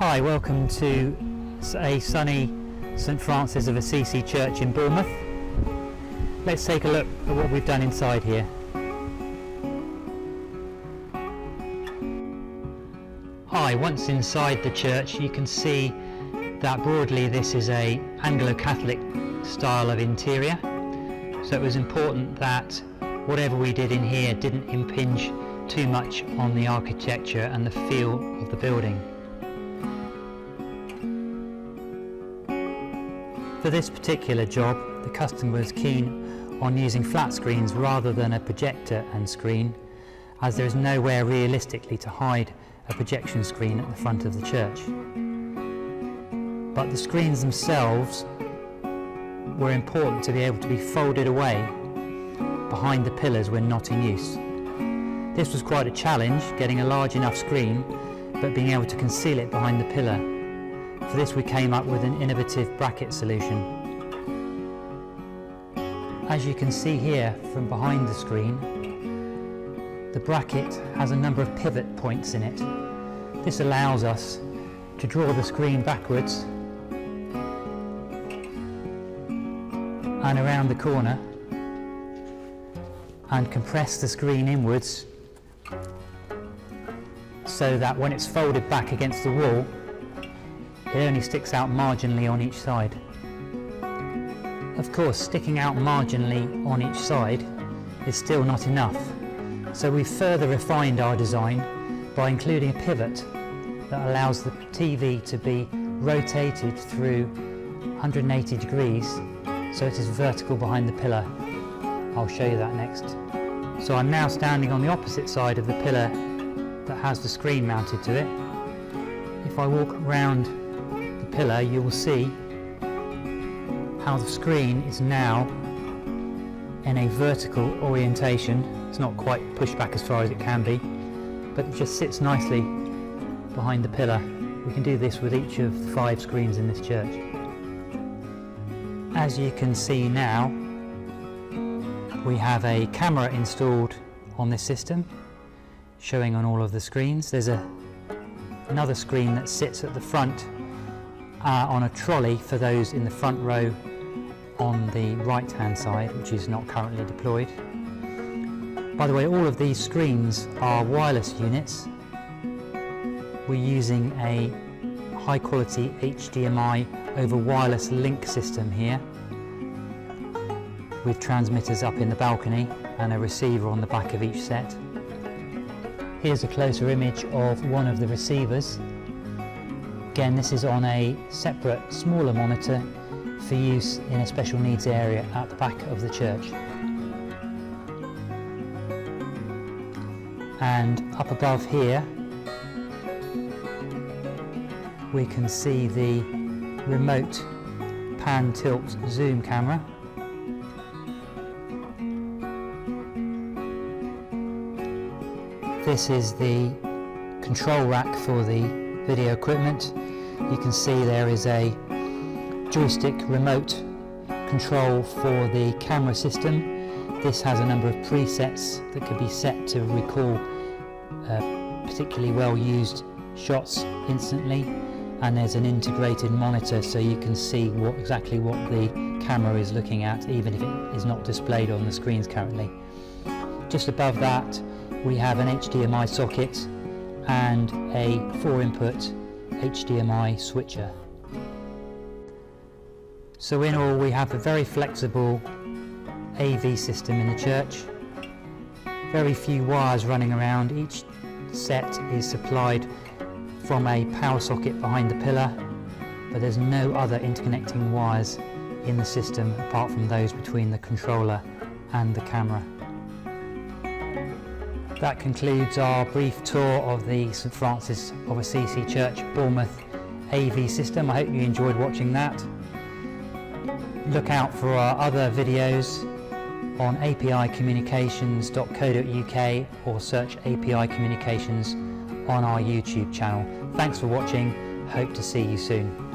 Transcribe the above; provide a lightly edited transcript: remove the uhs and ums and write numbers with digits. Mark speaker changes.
Speaker 1: Hi, welcome to a sunny St Francis of Assisi church in Bournemouth. Let's take a look at what we've done inside here. Hi, once inside the church you can see that broadly this is a Anglo-Catholic style of interior, so it was important that whatever we did in here didn't impinge too much on the architecture and the feel of the building. For this particular job, the customer was keen on using flat screens rather than a projector and screen, as there is nowhere realistically to hide a projection screen at the front of the church. But the screens themselves were important to be able to be folded away behind the pillars when not in use. This was quite a challenge, getting a large enough screen but being able to conceal it behind the pillar. For this we came up with an innovative bracket solution. As you can see here from behind the screen, the bracket has a number of pivot points in it. This allows us to draw the screen backwards and around the corner and compress the screen inwards so that when it's folded back against the wall it only sticks out marginally on each side. Of course, sticking out marginally on each side is still not enough, so we've further refined our design by including a pivot that allows the TV to be rotated through 180 degrees so it is vertical behind the pillar. I'll show you that next. So I'm now standing on the opposite side of the pillar that has the screen mounted to it. If I walk around the pillar, you will see how the screen is now in a vertical orientation. It's not quite pushed back as far as it can be, but it just sits nicely behind the pillar. We can do this with each of the 5 screens in this church. As you can see now, we have a camera installed on this system, showing on all of the screens. There's another screen that sits at the front on a trolley for those in the front row on the right hand side, which is not currently deployed. By the way, all of these screens are wireless units. We're using a high quality HDMI over wireless link system here, with transmitters up in the balcony and a receiver on the back of each set. Here's a closer image of one of the receivers. Again, this is on a separate, smaller monitor for use in a special needs area at the back of the church. And up above here, we can see the remote pan tilt zoom camera. This is the control rack for the video equipment. You can see there is a joystick remote control for the camera system. This has a number of presets that can be set to recall particularly well used shots instantly, and there's an integrated monitor so you can see exactly what the camera is looking at, even if it is not displayed on the screens currently. Just above that we have an HDMI socket and a 4-input HDMI switcher. So in all, we have a very flexible AV system in the church. Very few wires running around. Each set is supplied from a power socket behind the pillar, but there's no other interconnecting wires in the system apart from those between the controller and the camera. That concludes our brief tour of the St Francis of Assisi Church, Bournemouth AV system. I hope you enjoyed watching that. Look out for our other videos on apicommunications.co.uk or search API Communications on our YouTube channel. Thanks for watching. Hope to see you soon.